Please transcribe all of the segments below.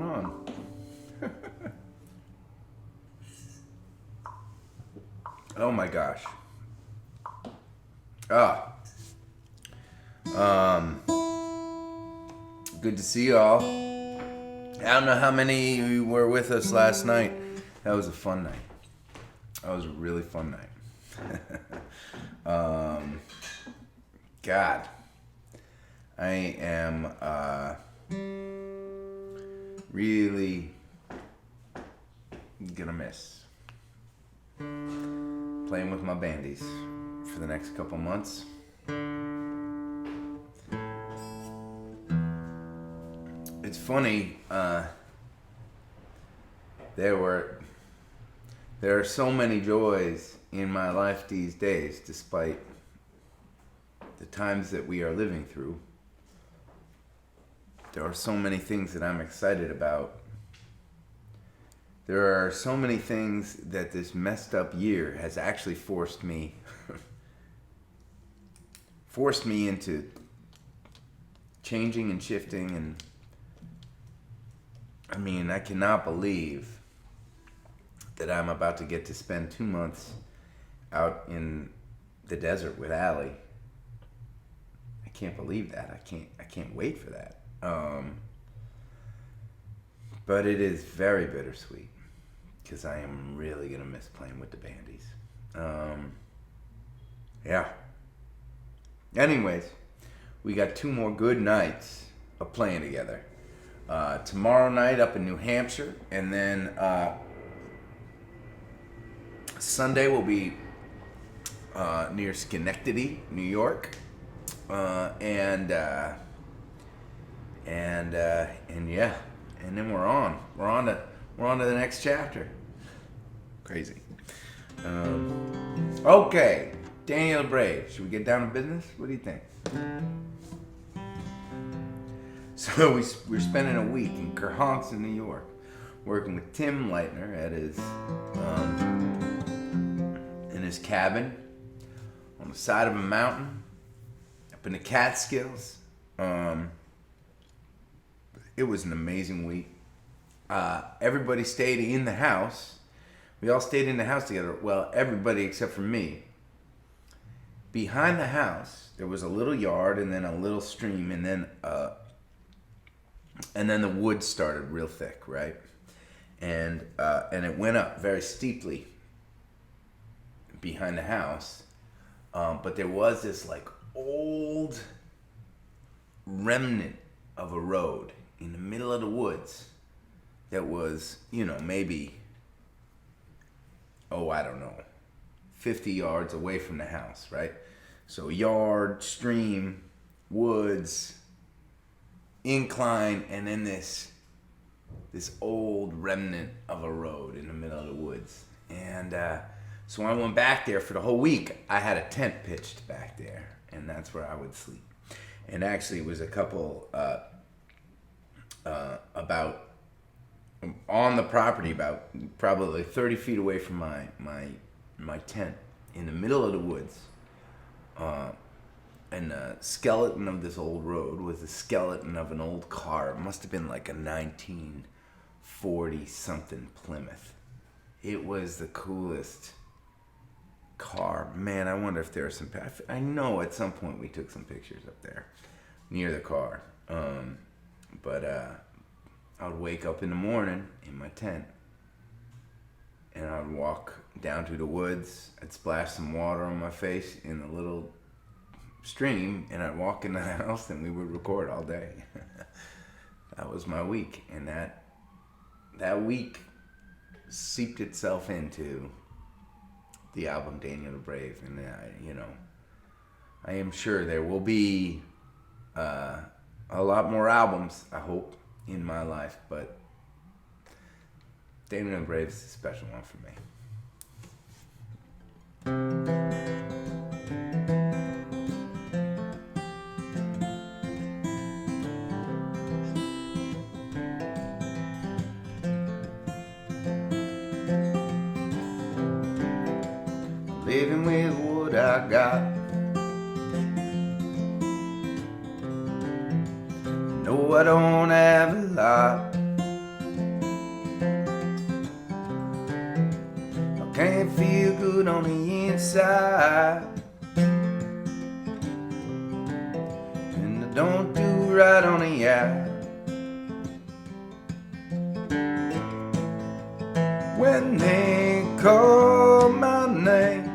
on? Oh my gosh. Good to see y'all. I don't know how many of you were with us last night. That was a fun night. That was a really fun night. God, I am really gonna miss playing with my bandies for the next couple months. It's funny, there are so many joys in my life these days, despite the times that we are living through. There are so many things that I'm excited about. There are so many things that this messed up year has actually forced me into changing and shifting. And I mean, I cannot believe that I'm about to get to spend 2 months out in the desert with Allie. I can't believe that. I can't wait for that. But it is very bittersweet because I am really gonna miss playing with the bandies. Yeah. Anyways, we got 2 more good nights of playing together. Tomorrow night up in New Hampshire, and then Sunday will be near Schenectady, New York, and yeah, and then we're on to the next chapter. Crazy. Okay, Daniel the Brave. Should we get down to business? What do you think? So we're spending a week in Kerhonkson, New York, working with Tim Leitner at his in his cabin on the side of a mountain up in the Catskills. It was an amazing week. Everybody stayed in the house. We all stayed in the house together. Well, everybody except for me. Behind the house, there was a little yard and then a little stream, and then the woods started real thick, right? And it went up very steeply behind the house. But there was this like old remnant of a road in the middle of the woods that was, maybe, I don't know, 50 yards away from the house, right? So yard, stream, woods, incline, and then this old remnant of a road in the middle of the woods. And so when I went back there for the whole week, I had a tent pitched back there, and that's where I would sleep. And actually, it was a couple about on the property, about probably 30 feet away from my tent, in the middle of the woods. And the skeleton of this old road was the skeleton of an old car. It must have been like a 1940-something Plymouth. It was the coolest car. Man, I wonder if there are some... I know at some point we took some pictures up there near the car. But I would wake up in the morning in my tent, and I would walk down to the woods. I'd splash some water on my face in the little stream, and I'd walk in the house, and we would record all day. That was my week, and that week seeped itself into the album Daniel the Brave. And I am sure there will be a lot more albums, I hope, in my life, but Daniel the Brave is a special one for me. Living with what I got, no, I don't have a lot, good on the inside, and I don't do right on the out. When they call my name,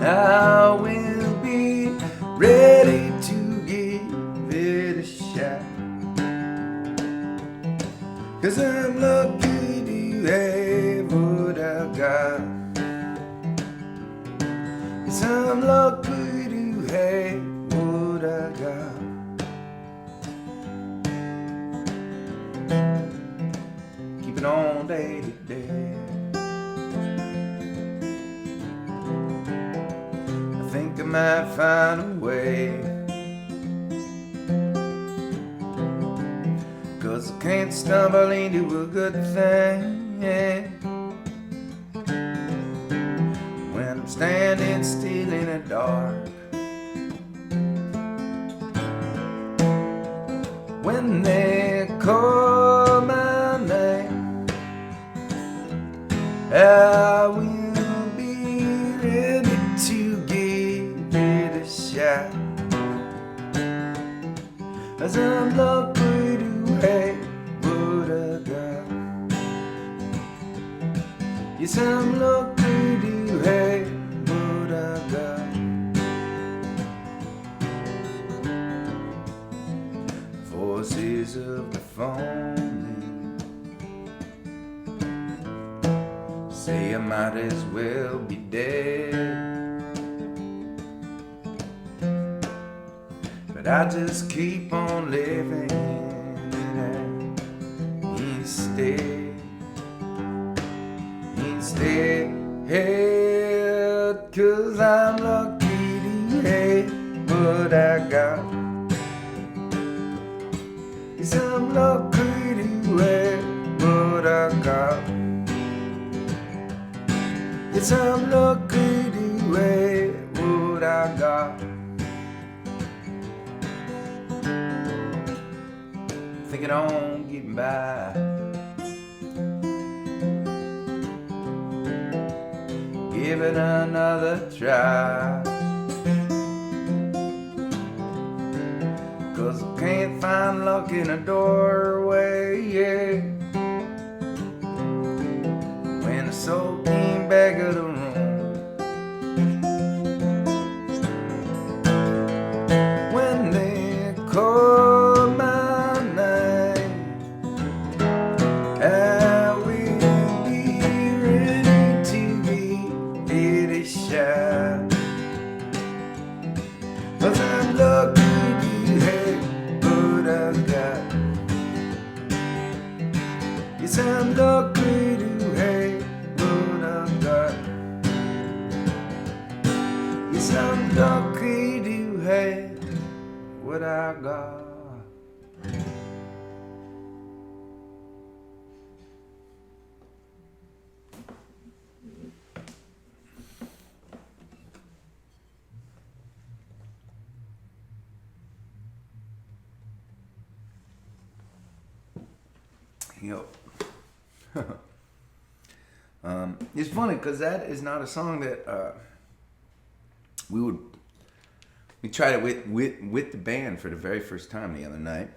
I will be ready to give it a shot. 'Cause I'm lucky to have what I got. 'Cause I'm lucky to have what I got. Keep it on day to day. I think I might find a way. 'Cause I can't stumble into a good thing when I'm standing still in the dark. When they call my name, I will be ready to give it a shot. 'Cause I'm lucky to have what I got. Yes, I'm lucky to have what I got. Voices of the phone say I might as well be dead, but I just keep on living instead. Instead, 'cause I'm lucky to have what I got. Yes, I'm lucky to have what I got. Yes, I'm lucky to have what I got. Thinking on getting by, give it another try. 'Cause I can't find luck in a doorway, yeah. When the soul came back of the room, when they call my name, I will be ready to give it a shot. 'Cause I'm lucky to have what I got. Yes, I'm lucky to have what I got. Yes, I'm lucky to have what I got. Yo. It's funny because that is not a song that we tried it with the band for the very first time the other night.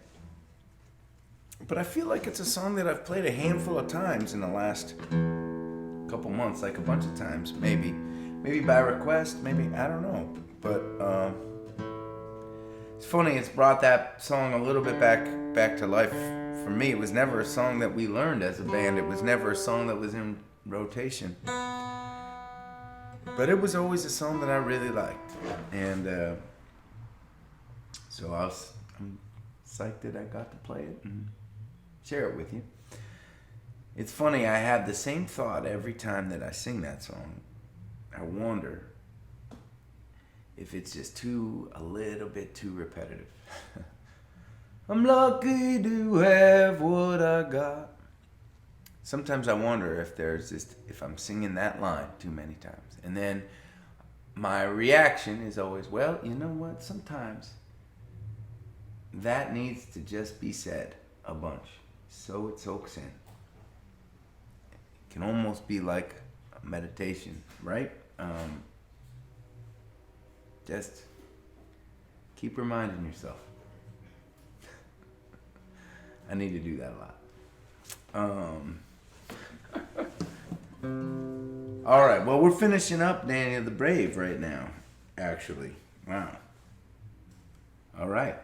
But I feel like it's a song that I've played a handful of times in the last couple months, like a bunch of times, maybe by request, maybe, I don't know. But it's funny, it's brought that song a little bit back to life. For me, it was never a song that we learned as a band. It was never a song that was in rotation. But it was always a song that I really liked. And so I'm psyched that I got to play it and share it with you. It's funny, I have the same thought every time that I sing that song. I wonder if it's just a little bit too repetitive. I'm lucky to have what I got. Sometimes I wonder if I'm singing that line too many times. And then my reaction is always, well, you know what? Sometimes that needs to just be said a bunch so it soaks in. It can almost be like meditation, right? Just keep reminding yourself. I need to do that a lot. All right, well, we're finishing up Daniel the Brave right now, actually. Wow. All right.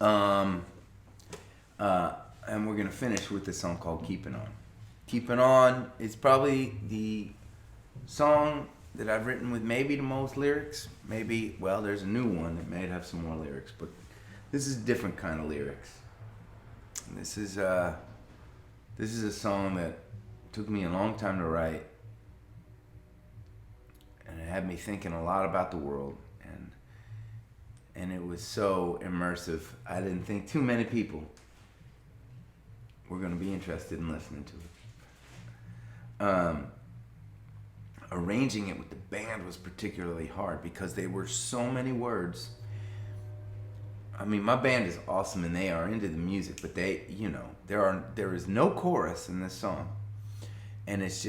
And we're going to finish with this song called Keepin' On. Keepin' On is probably the song that I've written with maybe the most lyrics. Maybe, well, there's a new one that may have some more lyrics, but this is a different kind of lyrics. This is a song that took me a long time to write, and it had me thinking a lot about the world, and it was so immersive. I didn't think too many people were going to be interested in listening to it. Arranging it with the band was particularly hard because there were so many words. I mean, my band is awesome and they are into the music, but they, there is no chorus in this song, and it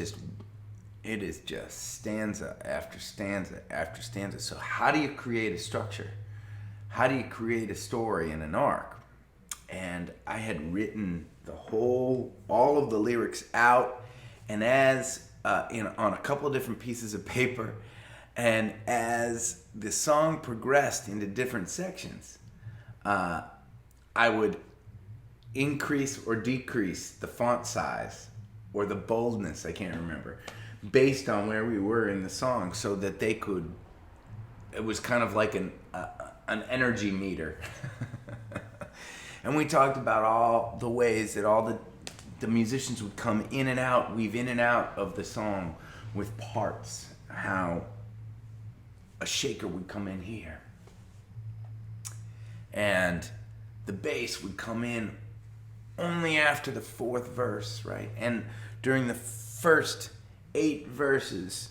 is just stanza after stanza after stanza. So how do you create a structure? How do you create a story and an arc? And I had written all of the lyrics out, and on a couple of different pieces of paper, and as the song progressed into different sections, I would increase or decrease the font size or the boldness, I can't remember, based on where we were in the song, so that it was kind of like an energy meter. And we talked about all the ways that all the musicians would come in and out, weave in and out of the song with parts. How a shaker would come in here, and the bass would come in only after the fourth verse, right? And during the first 8 verses,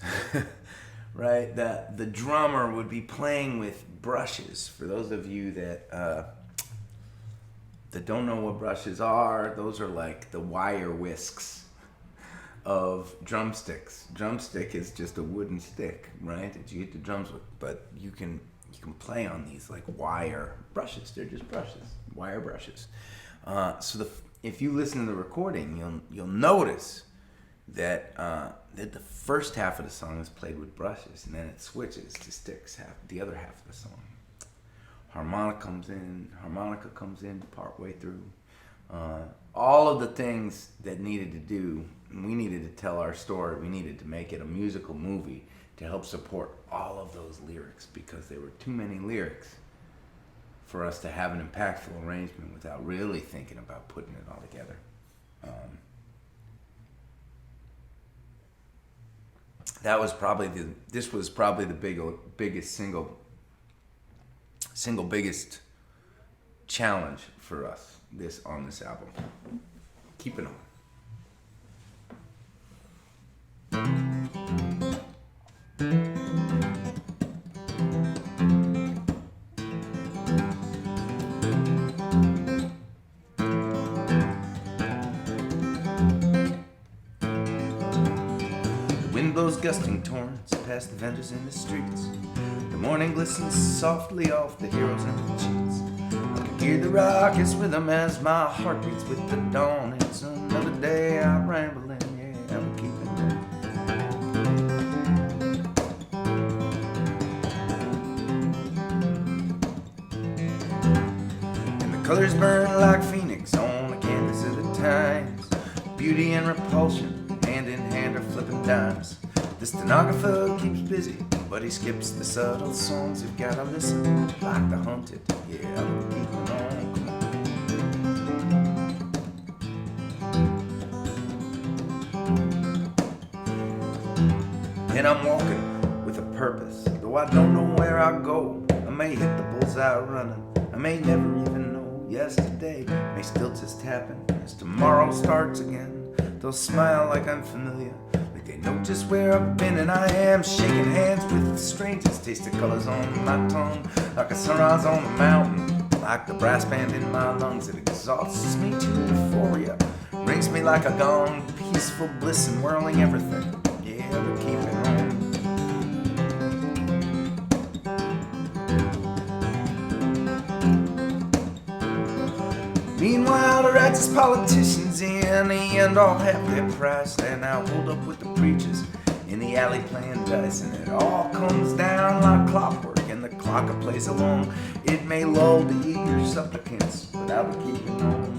right, the drummer would be playing with brushes. For those of you that don't know what brushes are, those are like the wire whisks of drumsticks. Drumstick is just a wooden stick, right, that you hit the drums with, but you can play on these like wire brushes. They're just brushes, wire brushes. If you listen to the recording, you'll notice that the first half of the song is played with brushes, and then it switches to sticks. The other half of the song, harmonica comes in part way through. All of the things that needed to do, we needed to tell our story. We needed to make it a musical movie to help support all of those lyrics, because there were too many lyrics for us to have an impactful arrangement without really thinking about putting it all together. This was probably the biggest single biggest challenge for us on this album. Keep it on. Blows gusting torrents past the vendors in the streets. The morning glistens softly off the heroes and the cheats. I can hear the raucous rhythm as my heart beats with the dawn. It's another day I'm rambling, yeah, I'm keeping it. And the colors burn like phoenix on the canvas of the times. Beauty and repulsion, hand in hand, are flipping dimes. The stenographer keeps busy, but he skips the subtle songs. You've gotta listen like the hunted. Yeah, I'm keeping on. And I'm walking with a purpose, though I don't know where I go. I may hit the bullseye running, I may never even know. Yesterday may still just happen as tomorrow starts again. They'll smile like I'm familiar, they know just where I've been, and I am shaking hands with strangers. Taste the colors on my tongue, like a sunrise on the mountain, like the brass band in my lungs. It exhausts me to euphoria, rings me like a gong, peaceful bliss and whirling everything. Yeah, yeah, we're keeping on. Meanwhile, the righteous politicians in the end all have their price. They now hold up with the preachers in the alley playing dice, and it all comes down like clockwork, and the clock plays along. It may lull the eager supplicants, but I will keep it on.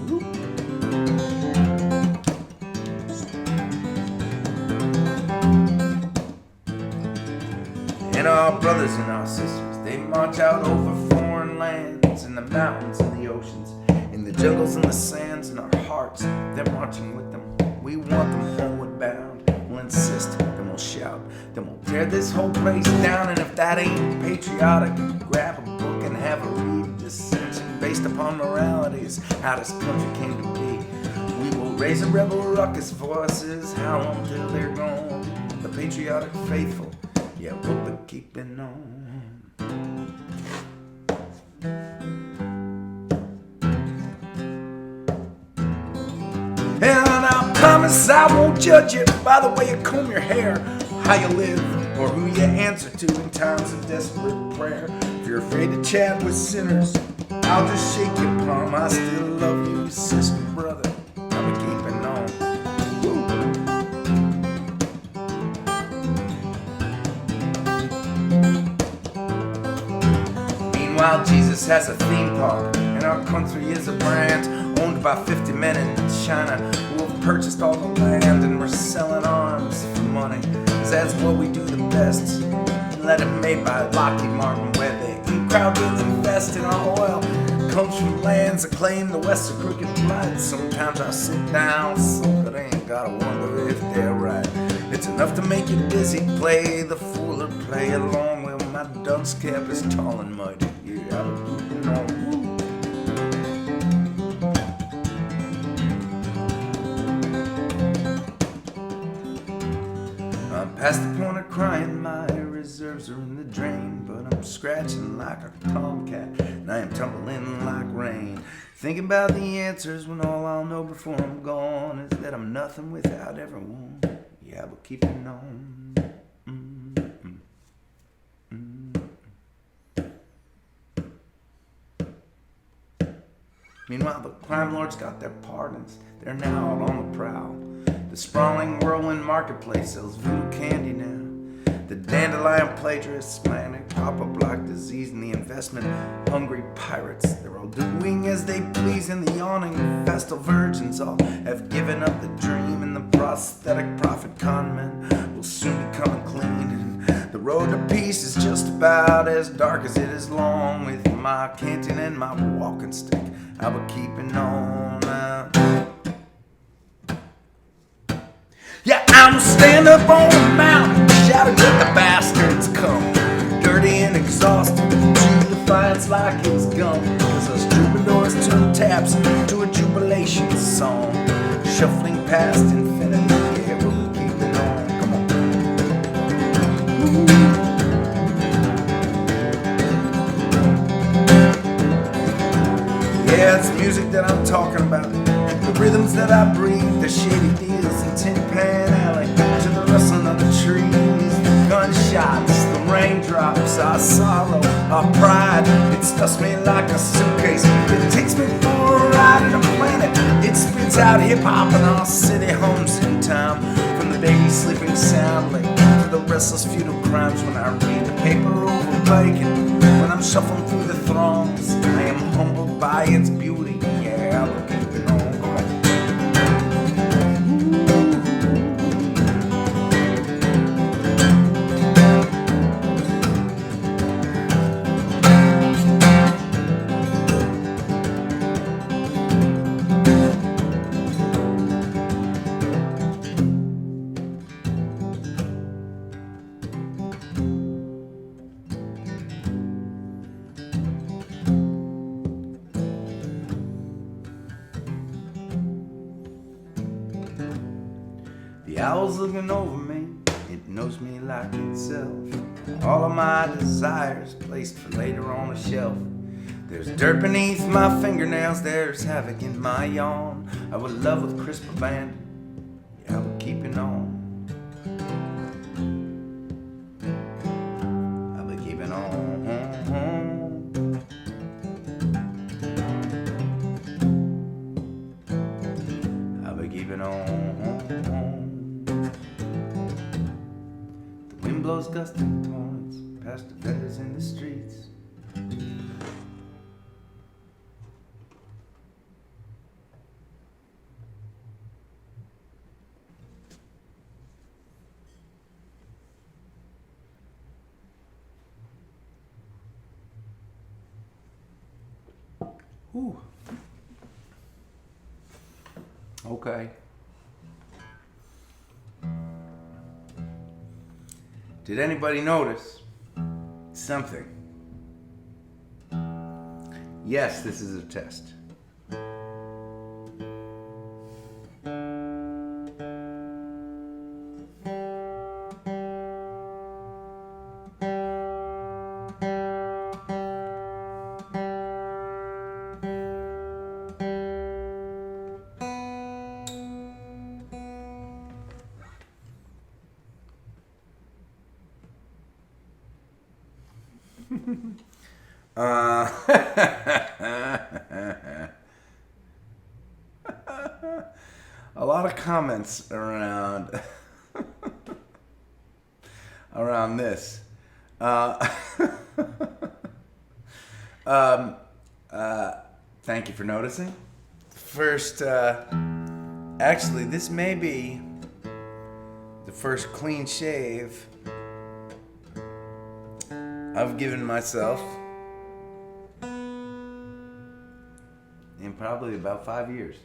And our brothers and our sisters, they march out over foreign lands, in the mountains and the oceans, in the jungles and the sands, in our hearts, they're marching with them. We want them homeward bound. We'll insist, then we'll shout, then we'll tear this whole place down. And if that ain't patriotic, grab a book and have a read. Dissension based upon moralities, how this country came to be. We will raise a rebel ruckus voices, how long till they're gone. The patriotic faithful, yeah, we'll be keeping on. And I promise I won't judge you by the way you comb your hair, how you live, or who you answer to in times of desperate prayer. If you're afraid to chat with sinners, I'll just shake your palm. I still love you, sister, brother. I'm keeping on. Woo. Meanwhile, Jesus has a theme park, and our country is a brand owned by 50 men in China who have purchased all the land, and we're selling arms for money, 'cause that's what we do the best. Let it made by Lockheed Martin, where the in-crowd will invest in our oil. Comes from lands that claim the West of crooked blood. Sometimes I sit down, so but I ain't gotta wonder if they're right. It's enough to make you dizzy, play the fool or play along. Well, my dunce cap is tall and mighty. Yeah, I'm keeping on. I'm past the point of crying, my reserves are in the drain, but I'm scratching like a tomcat, and I am tumbling like rain. Thinking about the answers when all I'll know before I'm gone is that I'm nothing without everyone. Yeah, but keeping on. Meanwhile, the crime lords got their pardons. They're now out on the prowl. The sprawling whirlwind marketplace sells voodoo candy now. The dandelion plagiarists, man, they pop up like disease. And the investment-hungry pirates, they're all doing as they please. And the yawning festal virgins all have given up the dream. And the prosthetic prophet con men will soon be coming clean. And the road to peace is just about as dark as it is long. With my canteen and my walking stick, I'll be keeping on. Yeah, I'm stand up on the mountain, shouting let the bastards come. Dirty and exhausted, to defiance like it's gum. Cause us troubadours turn taps to a jubilation song. Shuffling past infinity, yeah, we'll keep it on. Come on. Yeah, it's music that I'm talking about. The rhythms that I breathe, the shady deals in Tin Pan Alley, to the rustling of the trees, the gunshots, the raindrops, our sorrow, our pride. It stuffs me like a suitcase. It takes me for a ride in a planet. It spits out hip-hop and our city hums in time. From the baby sleeping soundly to the restless feudal crimes. When I read the paper over bacon, when I'm shuffling through the throngs, I am humbled by its beauty. Yeah, I'll keep it on. The owl's looking over me, it knows me like itself. All of my desires placed for later on a shelf. There's dirt beneath my fingernails, there's havoc in my yawn. I would love with crisp abandon, yeah, I would keep it on. keeping on. The wind blows gusting torrents past the vendors in the streets. Whew. Okay. Did anybody notice something? Yes, this is a test. Uh, a lot of comments around around this. Thank you for noticing. First, actually, this may be the first clean shave I've given myself in probably about 5 years.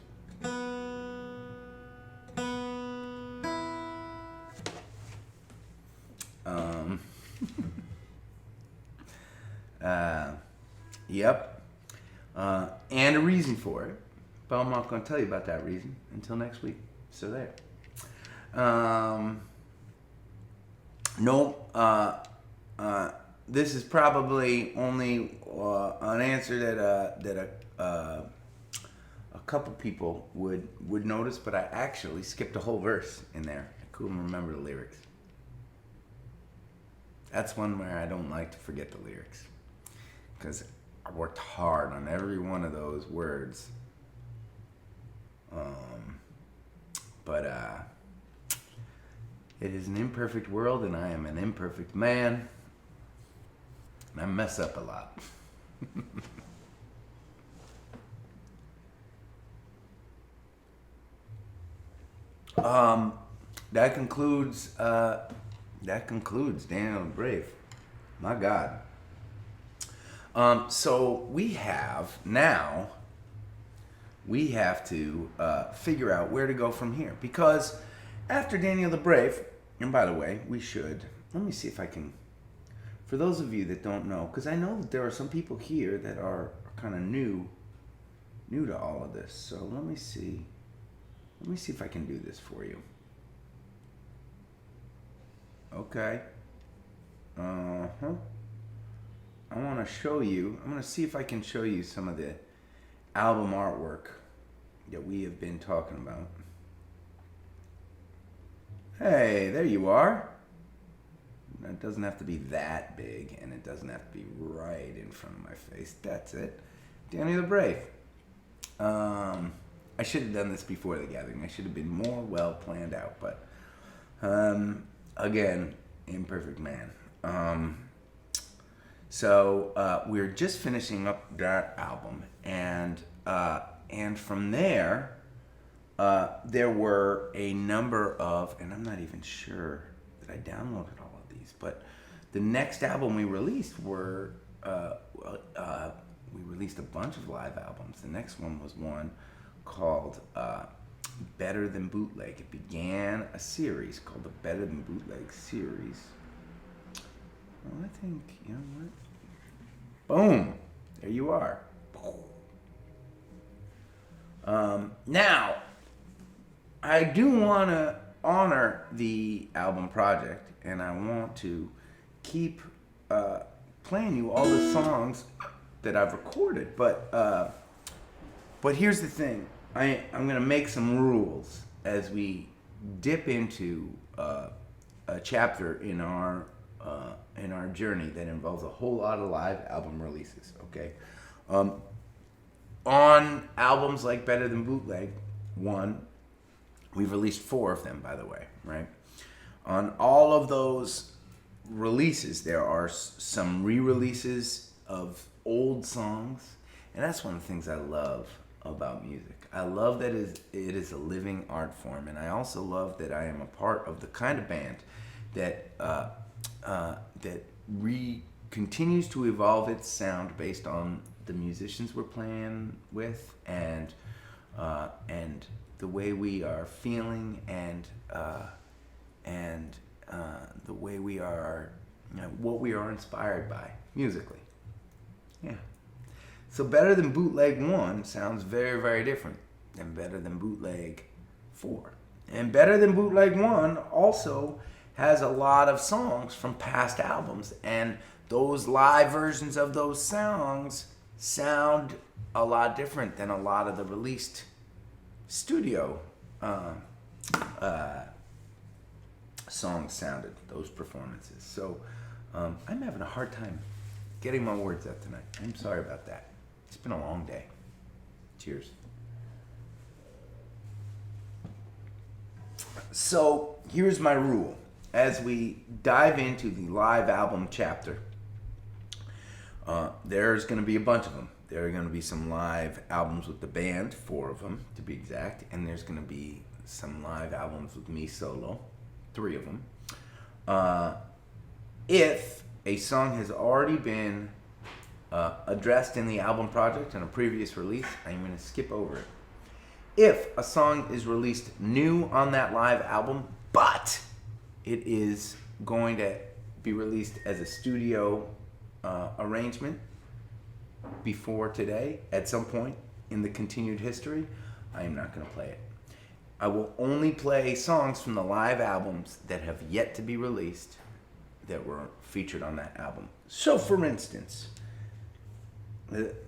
Yep. And a reason for it. But I'm not going to tell you about that reason until next week. So there. This is probably only an answer that a couple people would notice, but I actually skipped a whole verse in there. I couldn't remember the lyrics. That's one where I don't like to forget the lyrics, because I worked hard on every one of those words. But it is an imperfect world, and I am an imperfect man. I mess up a lot. That concludes Daniel the Brave. My God. So we have to figure out where to go from here, because after Daniel the Brave, and by the way, let me see if I can. For those of you that don't know, because I know that there are some people here that are kind of new to all of this. So let me see if I can do this for you. Okay. I want to show you. I'm going to see if I can show you some of the album artwork that we have been talking about. Hey, there you are. It doesn't have to be that big, and it doesn't have to be right in front of my face. That's it. Danny the Brave. I should have done this before the gathering. I should have been more well planned out, but again, imperfect man. So we're just finishing up that album, and from there, there were a number of, and I'm not even sure that I downloaded all of these, but the next album we released we released a bunch of live albums. The next one was one called Better Than Bootleg. It began a series called the Better Than Bootleg series. Well, I think, you know what? Boom! There you are. Now, I do want to honor the album project, and I want to keep playing you all the songs that I've recorded. But here's the thing. I'm going to make some rules as we dip into a chapter in our journey that involves a whole lot of live album releases. Okay, on albums like Better Than Bootleg, one, We've released 4 of them, by the way, right? On all of those releases, there are some re-releases of old songs, and that's one of the things I love about music. I love that it is a living art form, and I also love that I am a part of the kind of band that continues to evolve its sound based on the musicians we're playing with, and the way we are feeling, and the way we are, what we are inspired by musically. Yeah. So Better Than Bootleg 1 sounds very, very different than Better Than Bootleg 4. And Better Than Bootleg 1 also has a lot of songs from past albums, and those live versions of those songs sound a lot different than a lot of the released studio songs sounded, those performances. So I'm having a hard time getting my words out tonight. I'm sorry about that. It's been a long day. Cheers. So here's my rule. As we dive into the live album chapter, there's going to be a bunch of them. There are going to be some live albums with the band, 4 of them to be exact, and there's going to be some live albums with me solo, 3 of them. If a song has already been addressed in the album project in a previous release, I'm going to skip over it. If a song is released new on that live album, but it is going to be released as a studio arrangement before today, at some point in the continued history, I am not going to play it. I will only play songs from the live albums that have yet to be released that were featured on that album. So, for instance,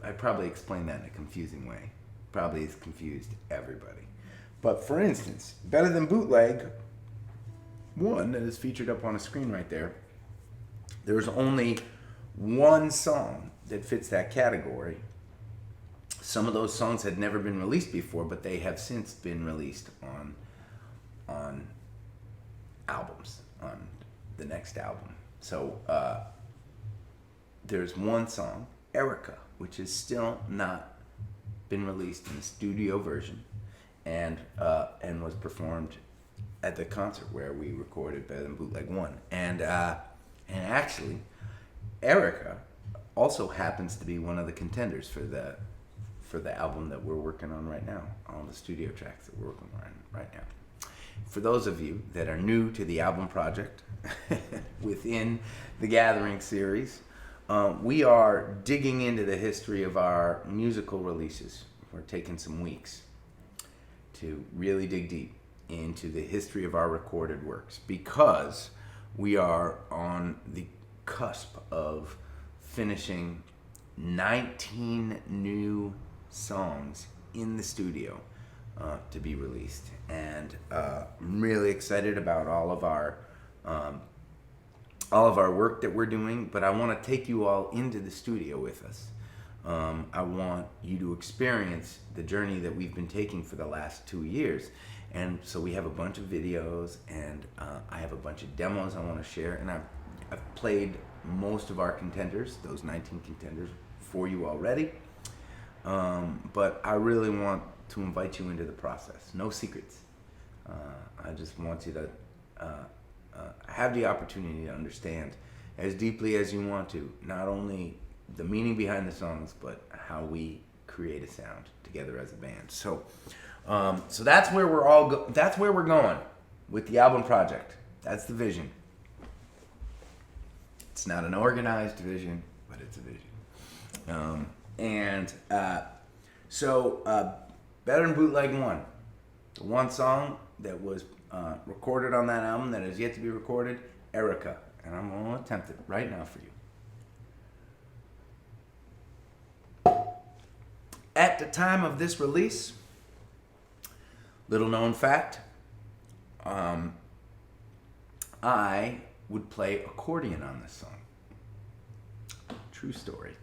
I probably explained that in a confusing way. Probably has confused everybody. But for instance, Better Than Bootleg 1 that is featured up on a screen right there, there's only one song that fits that category. Some of those songs had never been released before, but they have since been released on albums, on the next album. So there's one song, Erica, which has still not been released in the studio version, and was performed at the concert where we recorded Better Than Bootleg 1. And actually, Erica also happens to be one of the contenders for the album that we're working on right now, all the studio tracks that we're working on right now. For those of you that are new to the album project within the Gathering series, we are digging into the history of our musical releases. We're taking some weeks to really dig deep into the history of our recorded works, because we are on the cusp of finishing 19 new songs in the studio to be released, and I'm really excited about all of our work that we're doing. But I want to take you all into the studio with us. I want you to experience the journey that we've been taking for the last 2 years. And so we have a bunch of videos, and I have a bunch of demos I want to share, and I've played most of our contenders, those 19 contenders, for you already. But I really want to invite you into the process. No secrets. I just want you to have the opportunity to understand as deeply as you want to, not only the meaning behind the songs, but how we create a sound together as a band. So that's where that's where we're going with the album project. That's the vision. It's not an organized vision, but it's a vision. So Better Than Bootleg 1, the one song that was recorded on that album that is yet to be recorded, Erica. And I'm going to attempt it right now for you. At the time of this release, little known fact, I would play accordion on this song. True story.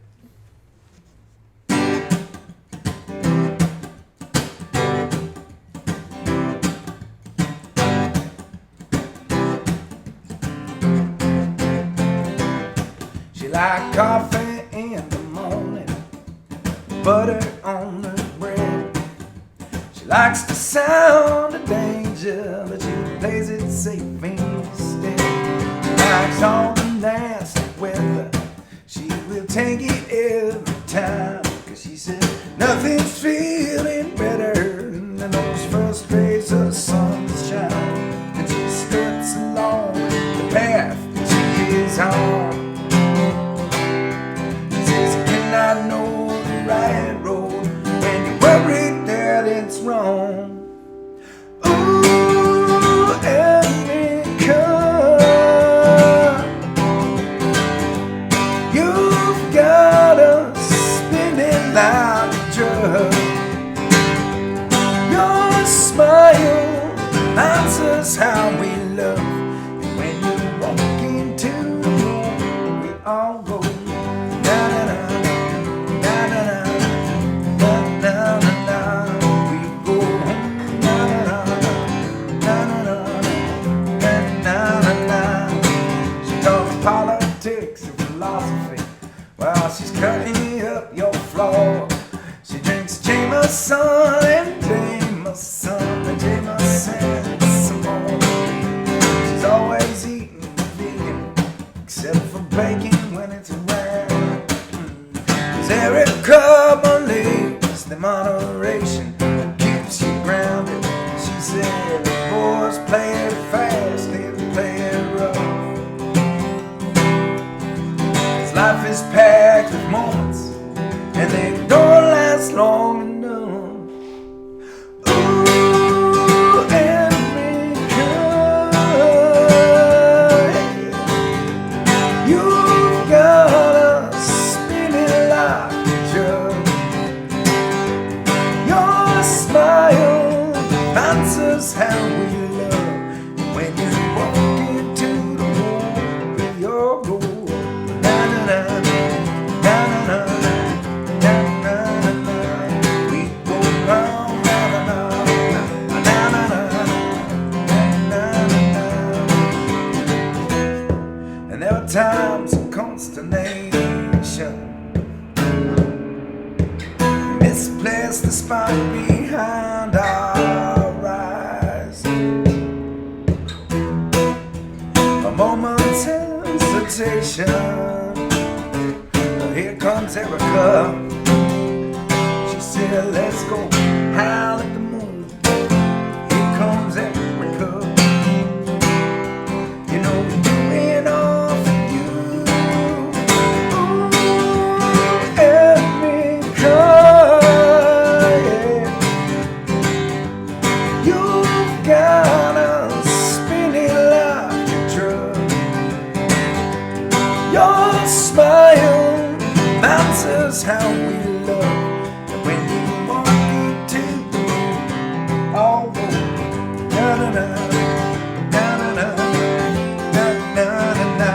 like coffee in the morning, butter on the bread. She likes the sound of danger, but she plays it safe instead. She likes all the nasty weather, she will take it every time. Cause she said nothing's feeling better than those first rays of sunshine. And she struts along the path that she is on. Can I know the right road when you're worried that it's wrong? Ooh, America, you've got us spinning like a drug. Your smile reminds us how we love. And when you walk into the room, we all go. While she's cutting up your floor, she drinks Jameson and Jameson and Jameson some more. She's always eating vegan, except for bacon when it's around. Cause Erica believes the moderation keeps you grounded. She said, boys play it fast and play it rough. Life is packed with moments, and they don't last long enough. Ooh, America, you've got us spinning like a drug. Your smile reminds us how we love. And when you walk into the room with your goal, and there were times of consternation, misplaced the spot behind our eyes. A moment's hesitation. Here comes Erica. She said, let's go howl at the moon. Here comes Erica. You know we're doing all for you. Ooh, Erica, yeah. You've got us spinning like a drug. Your smile reminds us how we love. And when you walk into the room, all go na na na na na na na na na na.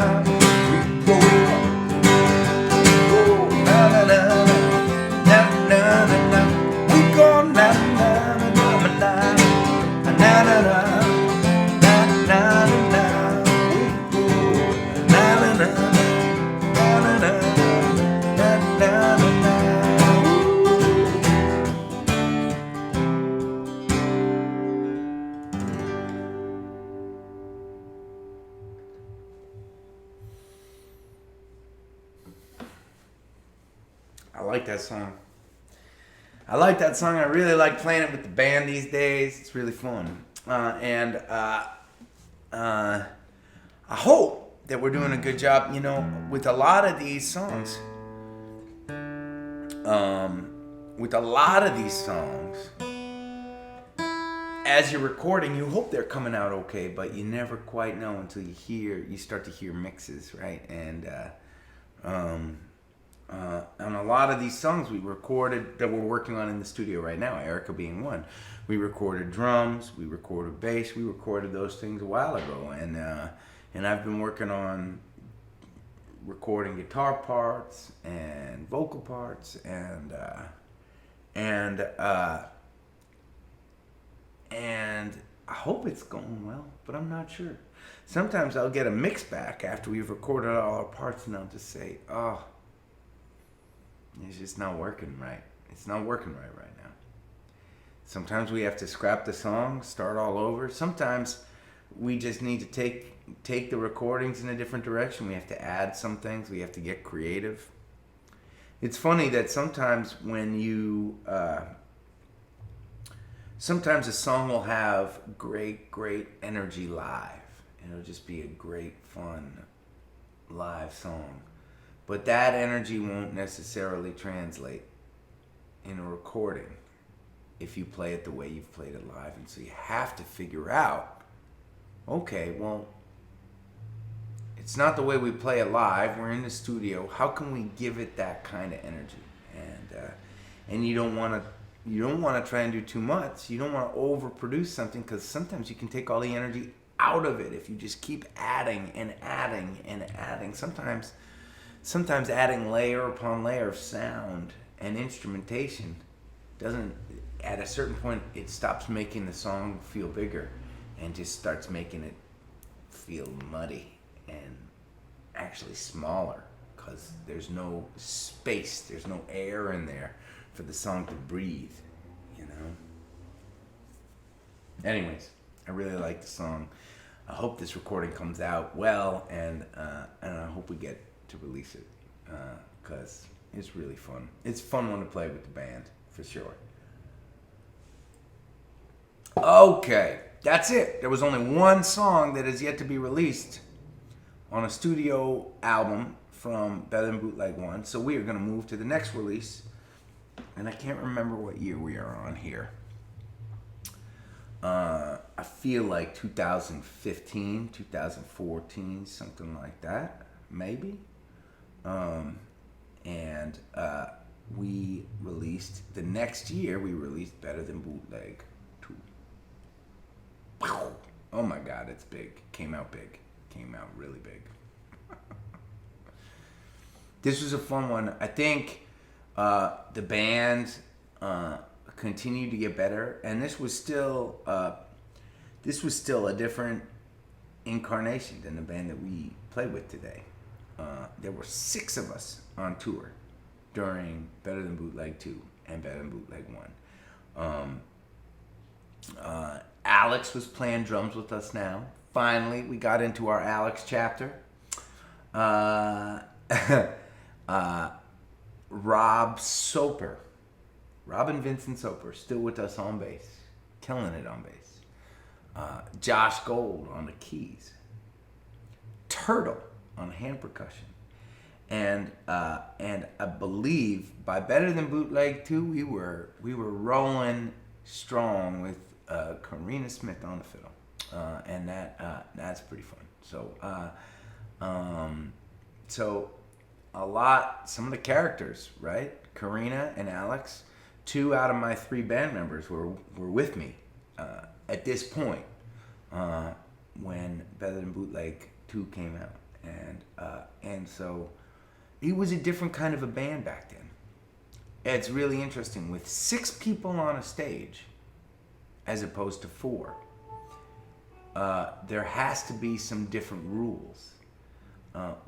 We go na na na na na na na. We go na na na na na na na na na. I like that song. I like that song. I really like playing it with the band these days. It's really fun. I hope that we're doing a good job, you know, with a lot of these songs. As you're recording, you hope they're coming out okay, but you never quite know until you start to hear mixes, right? And on a lot of these songs we recorded that we're working on in the studio right now, Erica being one, we recorded drums, we recorded bass, we recorded those things a while ago, and I've been working on recording guitar parts and vocal parts and I hope it's going well, but I'm not sure. Sometimes I'll get a mix back after we've recorded all our parts, and I'll just say, oh, it's just not working right. It's not working right now. Sometimes we have to scrap the song, start all over. Sometimes we just need to take the recordings in a different direction. We have to add some things. We have to get creative. It's funny that sometimes sometimes a song will have great energy live. It'll just be a great, fun, live song. But that energy won't necessarily translate in a recording if you play it the way you've played it live. And so you have to figure out, okay, well, it's not the way we play it live. We're in the studio. How can we give it that kind of energy? And you don't want to try and do too much. You don't want to overproduce something, because sometimes you can take all the energy out of it if you just keep adding and adding and adding. Sometimes adding layer upon layer of sound and instrumentation doesn't, at a certain point, it stops making the song feel bigger and just starts making it feel muddy and actually smaller, because there's no space, there's no air in there for the song to breathe, you know? Anyways, I really like the song. I hope this recording comes out well, and I hope we get to release it, because it's really fun. It's a fun one to play with the band, for sure. Okay, that's it. There was only one song that is yet to be released on a studio album from Better Than Bootleg 1, so we are going to move to the next release, and I can't remember what year we are on here. I feel like 2015, 2014, something like that, maybe. And we released, the next year, we released Better Than Bootleg 2. Oh my God, it's big. Came out big. Came out really big. This was a fun one. I think the band continued to get better, and this was still a different incarnation than the band that we play with today. There were 6 of us on tour during Better Than Bootleg 2 and Better Than Bootleg 1. Alex was playing drums with us now. Finally, we got into our Alex chapter. Robin Vincent Soper, still with us on bass, killing it on bass. Josh Gold on the keys. Turtle on hand percussion. And I believe by Better Than Bootleg 2, we were rolling strong with Karina Smith on the fiddle. And that's pretty fun. So some of the characters, right? Karina and Alex, 2 out of my 3 band members were with me at this point when Better Than Bootleg 2 came out, and so it was a different kind of a band back then. It's really interesting, with 6 people on a stage as opposed to 4. There has to be some different rules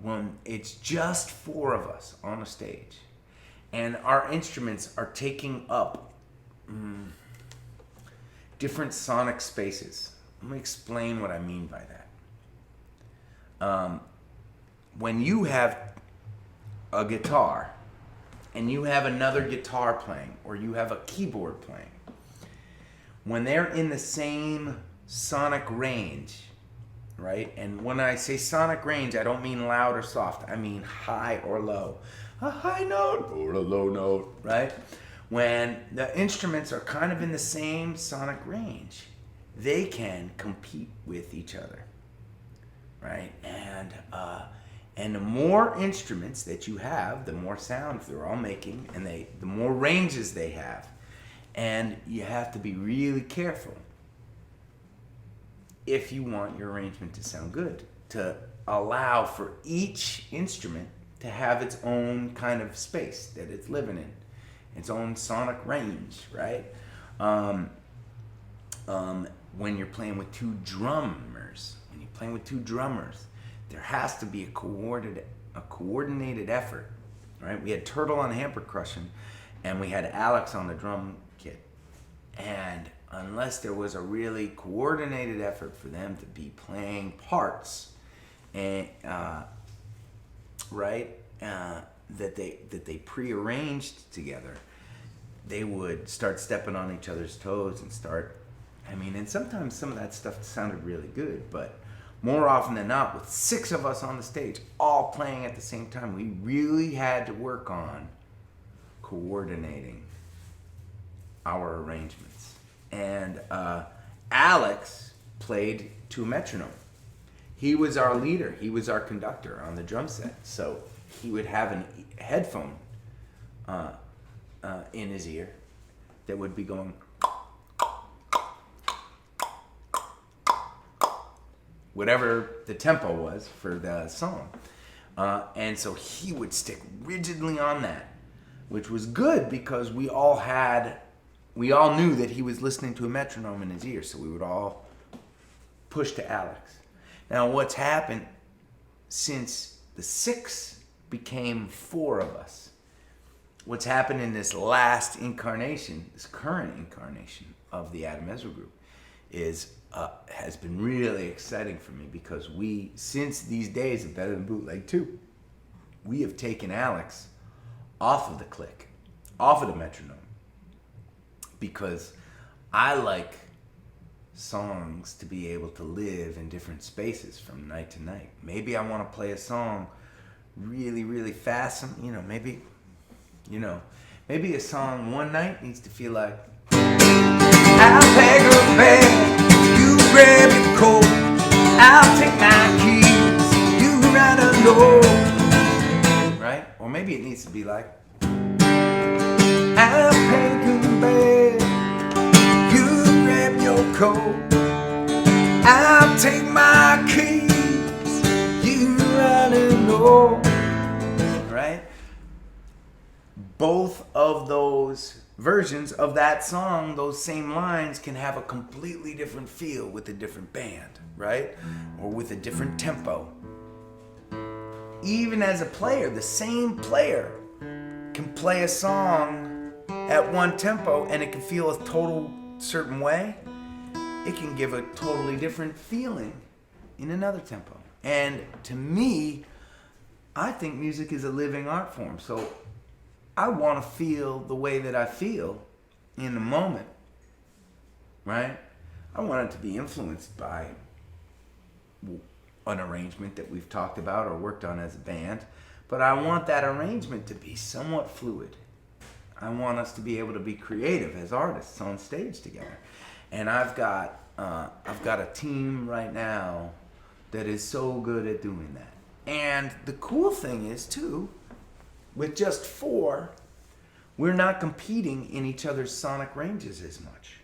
when it's just 4 of us on a stage, and our instruments are taking up different sonic spaces. Let me explain what I mean by that. When you have a guitar and you have another guitar playing, or you have a keyboard playing, when they're in the same sonic range, right? And when I say sonic range, I don't mean loud or soft. I mean high or low. A high note or a low note, right? When the instruments are kind of in the same sonic range, they can compete with each other, right? And the more instruments that you have, the more sounds they're all making, and the more ranges they have. And you have to be really careful if you want your arrangement to sound good, to allow for each instrument to have its own kind of space that it's living in, its own sonic range, right? when you're playing with two drummers, there has to be a coordinated effort, right? We had Turtle on hand percussion, and we had Alex on the drum kit. And unless there was a really coordinated effort for them to be playing parts, and that they prearranged together, they would start stepping on each other's toes and and sometimes some of that stuff sounded really good, but more often than not, with 6 of us on the stage, all playing at the same time, we really had to work on coordinating our arrangements. And Alex played to a metronome. He was our leader. He was our conductor on the drum set. So he would have a headphone in his ear that would be going whatever the tempo was for the song. And so he would stick rigidly on that, which was good because we all knew that he was listening to a metronome in his ear, so we would all push to Alex. Now, what's happened since the 6 became 4 of us, what's happened in this last incarnation, this current incarnation of the Adam Ezra group, has been really exciting for me because since these days of Better Than Bootleg 2, we have taken Alex off of the click, off of the metronome, because I like songs to be able to live in different spaces from night to night. Maybe I want to play a song really, really fast. Maybe a song one night needs to feel like, I'll pack a bag, you grab your coat, I'll take my keys, you ride alone, right? Or maybe it needs to be like, I'll pack a bag, you grab your coat, I'll take my keys, you ride alone, right? Both of those versions of that song, those same lines, can have a completely different feel with a different band, right? Or with a different tempo. Even as a player, the same player can play a song at one tempo and it can feel a total certain way. It can give a totally different feeling in another tempo. And to me, I think music is a living art form. So I want to feel the way that I feel in the moment, right? I want it to be influenced by an arrangement that we've talked about or worked on as a band, but I want that arrangement to be somewhat fluid. I want us to be able to be creative as artists on stage together. And I've got a team right now that is so good at doing that. And the cool thing is, too, with just 4, we're not competing in each other's sonic ranges as much,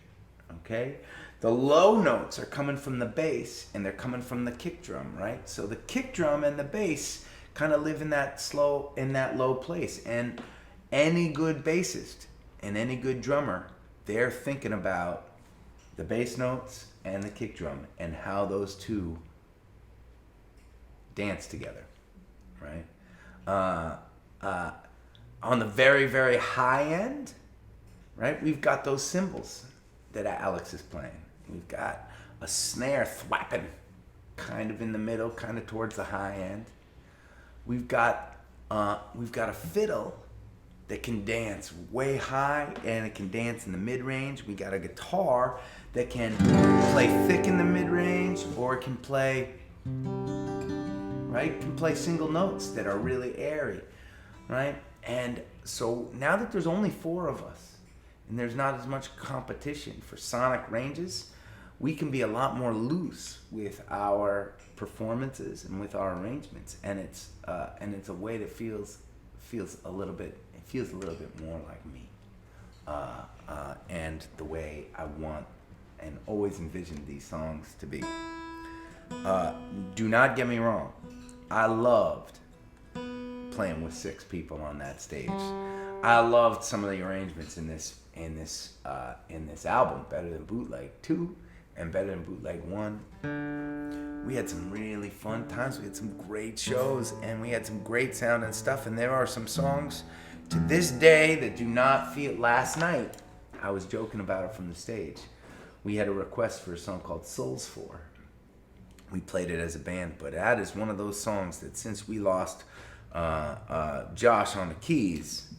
okay? The low notes are coming from the bass and they're coming from the kick drum, right? So the kick drum and the bass kind of live in that low place. And any good bassist and any good drummer, they're thinking about the bass notes and the kick drum and how those two dance together, right? On the very, very high end, right, we've got those cymbals that Alex is playing. We've got a snare thwapping kind of in the middle, kind of towards the high end. We've got a fiddle that can dance way high and it can dance in the mid-range. We got a guitar that can play thick in the mid-range, or it can play, right? It can play single notes that are really airy, right? And so now that there's only 4 of us and there's not as much competition for sonic ranges, we can be a lot more loose with our performances and with our arrangements, and it's a way that feels a little bit more like me, and the way I want and always envisioned these songs to be. Do not get me wrong, I loved playing with 6 people on that stage. I loved some of the arrangements in this album, Better Than Bootleg 2, and better than Bootleg 1. We had some really fun times. We had some great shows, and we had some great sound and stuff. And there are some songs to this day that do not feel. Last night, I was joking about it from the stage. We had a request for a song called Souls 4. We played it as a band, but that is one of those songs that since we lost Josh on the keys,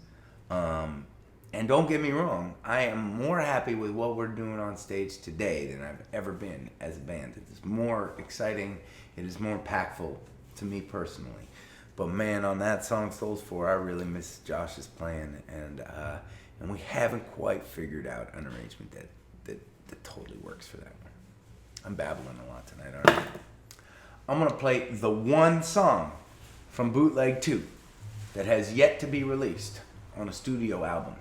and don't get me wrong, I am more happy with what we're doing on stage today than I've ever been as a band. It is more exciting. It is more impactful to me personally. But man, on that song, Souls 4, I really miss Josh's playing, and we haven't quite figured out an arrangement that totally works for that one. I'm babbling a lot tonight, aren't I? I'm going to play the one song from Bootleg 2 that has yet to be released on a studio album,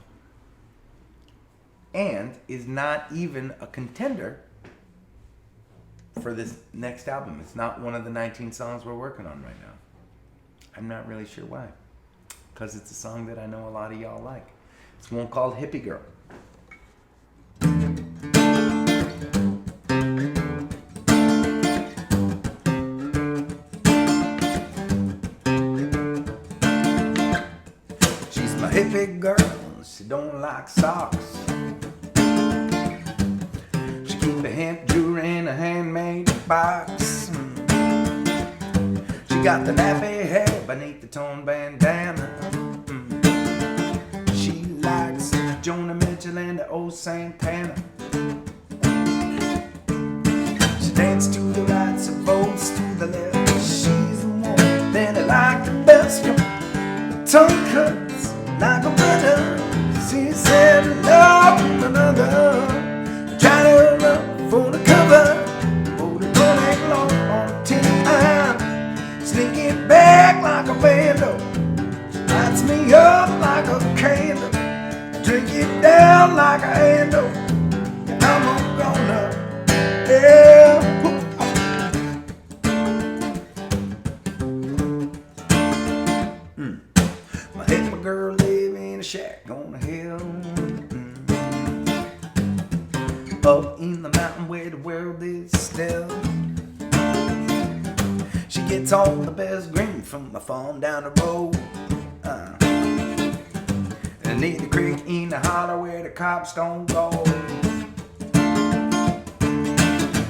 and is not even a contender for this next album. It's not one of the 19 songs we're working on right now. I'm not really sure why. Because it's a song that I know a lot of y'all like. It's one called Hippie Girl. She's my hippie girl. She don't like socks. She keep a hemp jewelry in a handmade box. She got the nappy hair beneath the torn bandana. She likes Jonah Mitchell and the old Santana. She dances to the right, so votes to the left. She's the one that I like the best. Tongue cuts like a brother. She said love another. Try to run for the cover. Oh, the door ain't long on time. Sneaking back like a vandal. She lights me up like a candle. Drink it down like a handle. And I'm gonna, yeah. My hippie girl live in a shack on a hill. Up in the mountain where the world is still. She gets all the best green from the farm down the road. And near the creek in the hollow where the cops don't go.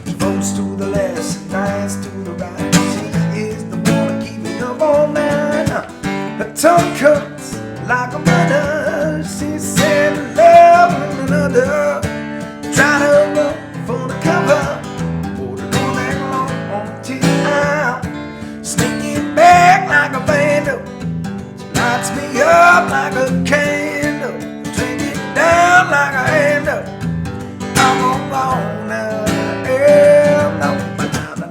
She votes to the left, she nice to the right. She is the one to keep me up all night. Her tongue cuts like a mother. She said love another. Try to run for the cover. For the door that long on time. Sneaking back like a vandal. She lights me up like a candle. Drink it down like a handle. I'm alone now. Yeah, no, but no.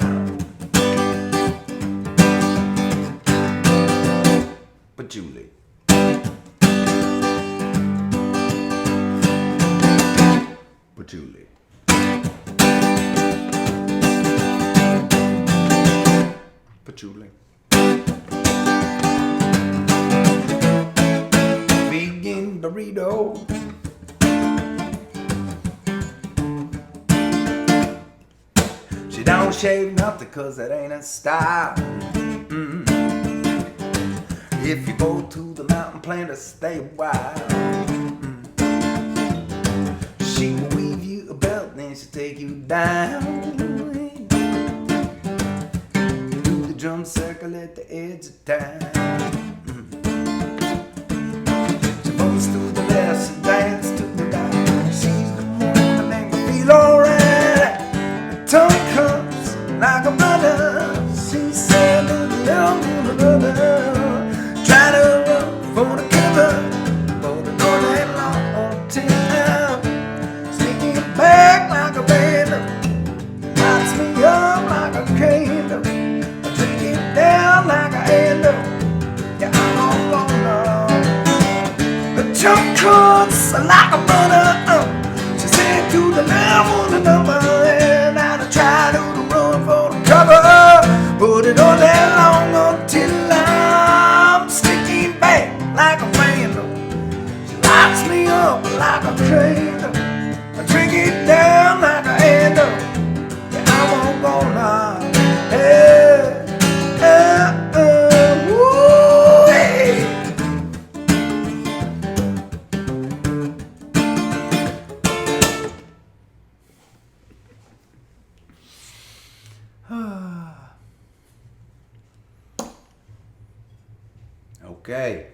But Julie. But Julie. But Julie. Vegan burrito. She don't shave nothing cause that ain't a style. If you go to the mountain, plan to stay a while. She will weave you a belt, then she'll take you down. Do the drum circle at the edge of town. She moves to the left, she dances to the right. She's the one that make me feel alright. Her tongue comes like a brother. She said that love for the brother. Try to run for the cover. But the door ain't long on time. Sneaking back like a vandal. Lights me up like a candle. I drink it down like a handle. Yeah, I'm all gonna. The jump cuts like a butter. She said to the left on the number. And I try to run for the cover. But it all that long until I'm sticking back like a vandal. She lights me up like a candle. I drink it down like a handle. Okay.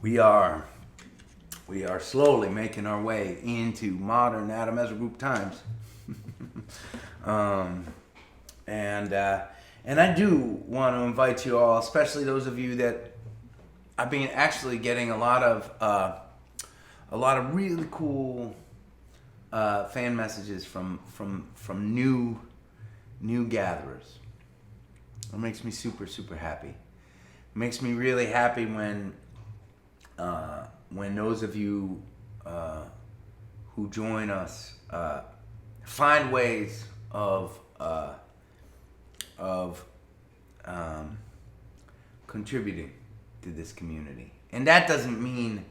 We are slowly making our way into modern Adam Ezra Group times. And I do want to invite you all, especially those of you that I've been actually getting a lot of really cool fan messages from new gatherers. It makes me super, super happy. It makes me really happy when those of you who join us find ways of contributing to this community. And that doesn't mean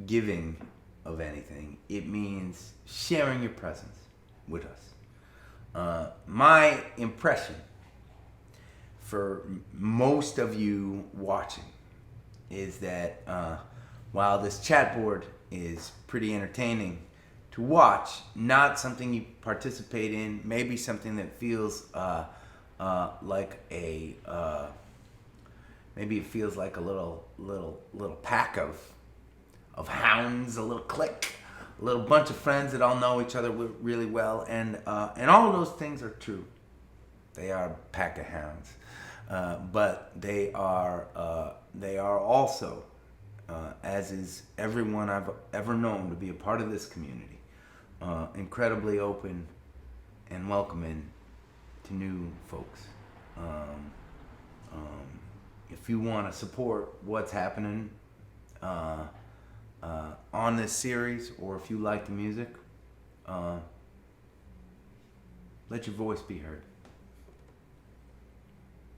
giving of anything. It means sharing your presence with us. My impression for most of you watching is that while this chat board is pretty entertaining to watch, not something you participate in, maybe something that feels like a maybe it feels like a little pack of hounds, a little clique, a little bunch of friends that all know each other really well, and all of those things are true. They are a pack of hounds, but they are also, as is everyone I've ever known to be a part of this community, incredibly open and welcoming to new folks. If you want to support what's happening on this series, or if you like the music, let your voice be heard.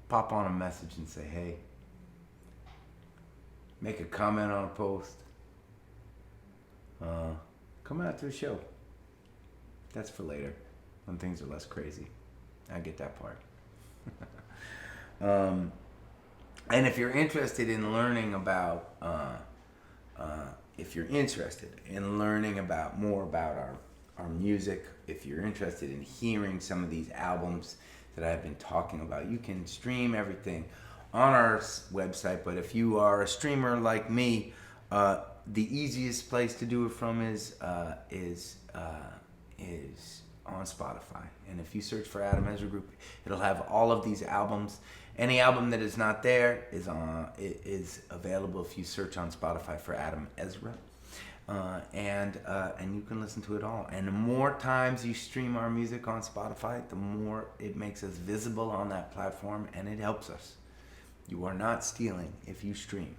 Pop on a message and say hey. Make a comment on a post. Come out to the show. That's for later, when things are less crazy. I get that part. And if you're interested in learning about, more about our music, if you're interested in hearing some of these albums that I've been talking about, you can stream everything on our website. But if you are a streamer like me, the easiest place to do it from is on Spotify. And if you search for Adam Ezra Group, it'll have all of these albums. Any album that is not there is available if you search on Spotify for Adam Ezra, and you can listen to it all. And the more times you stream our music on Spotify, the more it makes us visible on that platform, and it helps us. You are not stealing if you stream.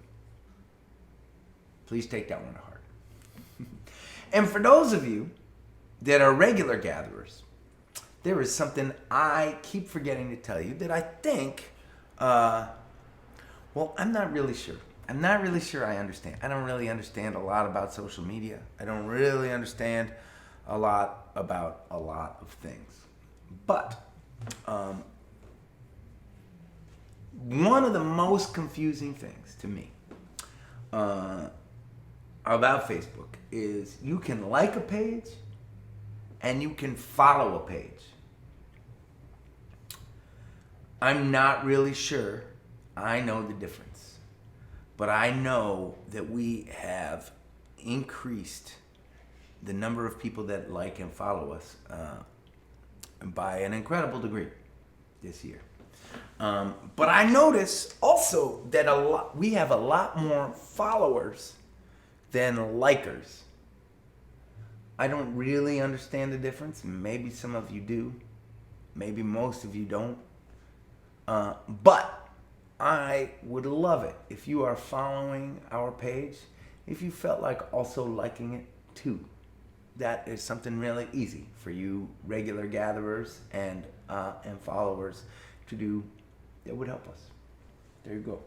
Please take that one to heart. And for those of you that are regular gatherers, there is something I keep forgetting to tell you that I think, I'm not really sure. I'm not really sure I understand. I don't really understand a lot about social media. I don't really understand a lot about a lot of things. But one of the most confusing things to me about Facebook is you can like a page and you can follow a page. I'm not really sure I know the difference, but I know that we have increased the number of people that like and follow us by an incredible degree this year. But I notice also that we have a lot more followers than likers. I don't really understand the difference. Maybe some of you do. Maybe most of you don't. But I would love it if you are following our page, if you felt like also liking it too. That is something really easy for you regular gatherers and followers to do. That would help us. There you go.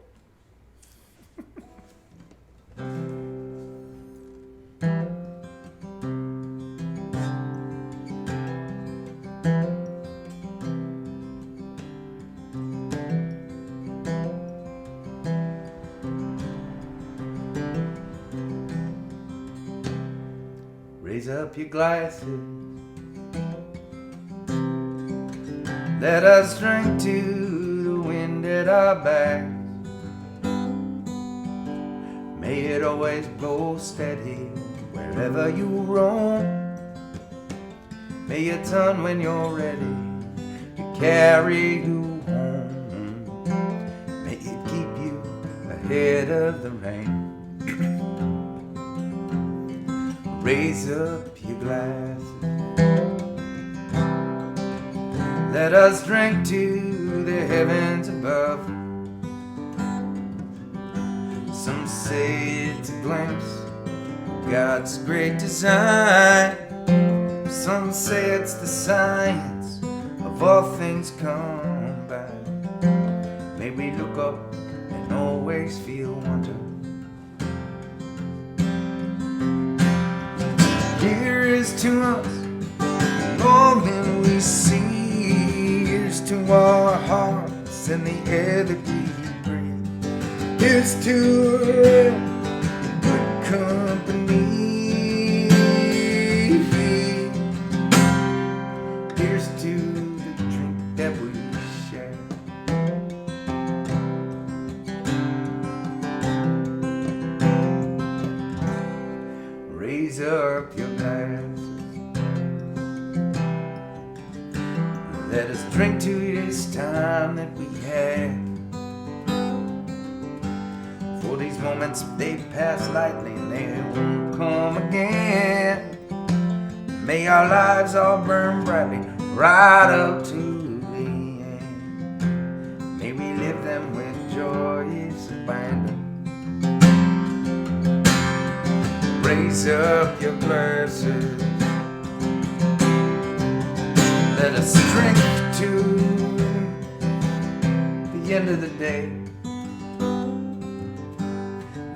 Raise up your glasses. Let us drink to the wind at our backs. May it always blow steady wherever you roam. May it turn when you're ready to carry you home. May it keep you ahead of the rain. Raise up your glasses. Let us drink to the heavens above. Some say it's a glimpse of God's great design. Some say it's the science of all things combined. May we look up and always feel wonder. Here is to us all that we see. Here's to our hearts and the air that we breathe. Here's to good company. Here's to the drink that we share. Raise up your glasses. Let us drink to this time that we had. For these moments, they pass lightly and they won't come again. May our lives all burn brightly right up to the end. May we live them with joyous abandon. Raise up your glasses. Let us drink to the end of the day.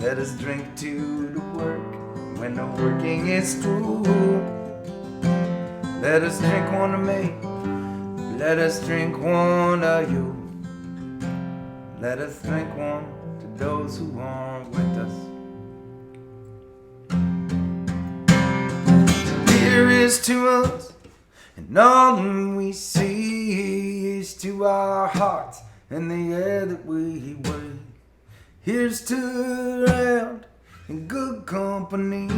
Let us drink to the work when the working is through. Let us drink one to me. Let us drink one to you. Let us drink one to those who aren't with us. Here is to us, and all that we see is to our hearts and the air that we breathe. Here's to the round and good company.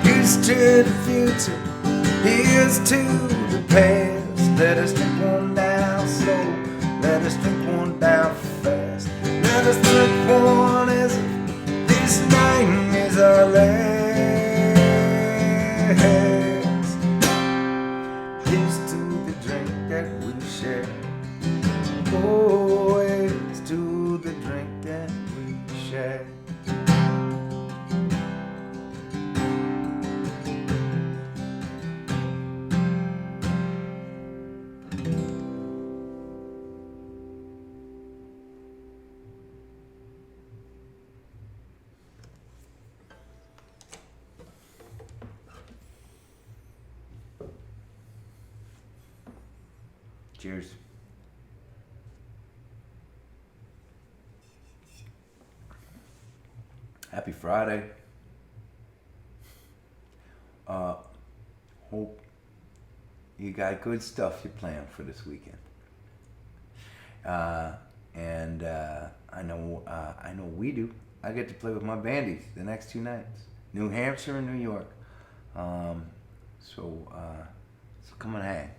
Here's to the future. Here's to the past. Let us drink one down slow. Let us drink one down fast. Let us drink one as if this night is our last. Here's to the drink that we share. Oh, here's to the drink that we share. Cheers. Happy Friday. Hope you got good stuff you planned for this weekend. And I know we do. I get to play with my bandies the next 2 nights, New Hampshire and New York. So come and hang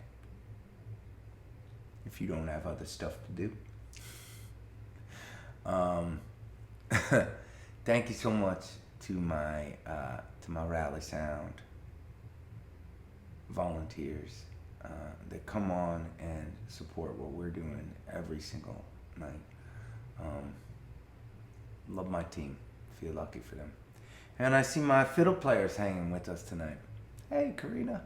if you don't have other stuff to do. Thank you so much to my Rally Sound volunteers that come on and support what we're doing every single night. Love my team. Feel lucky for them. And I see my fiddle players hanging with us tonight. Hey, Karina.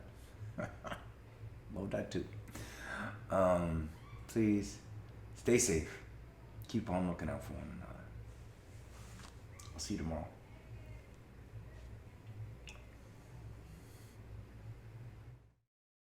Love that too. Please stay safe. Keep on looking out for one another. I'll see you tomorrow.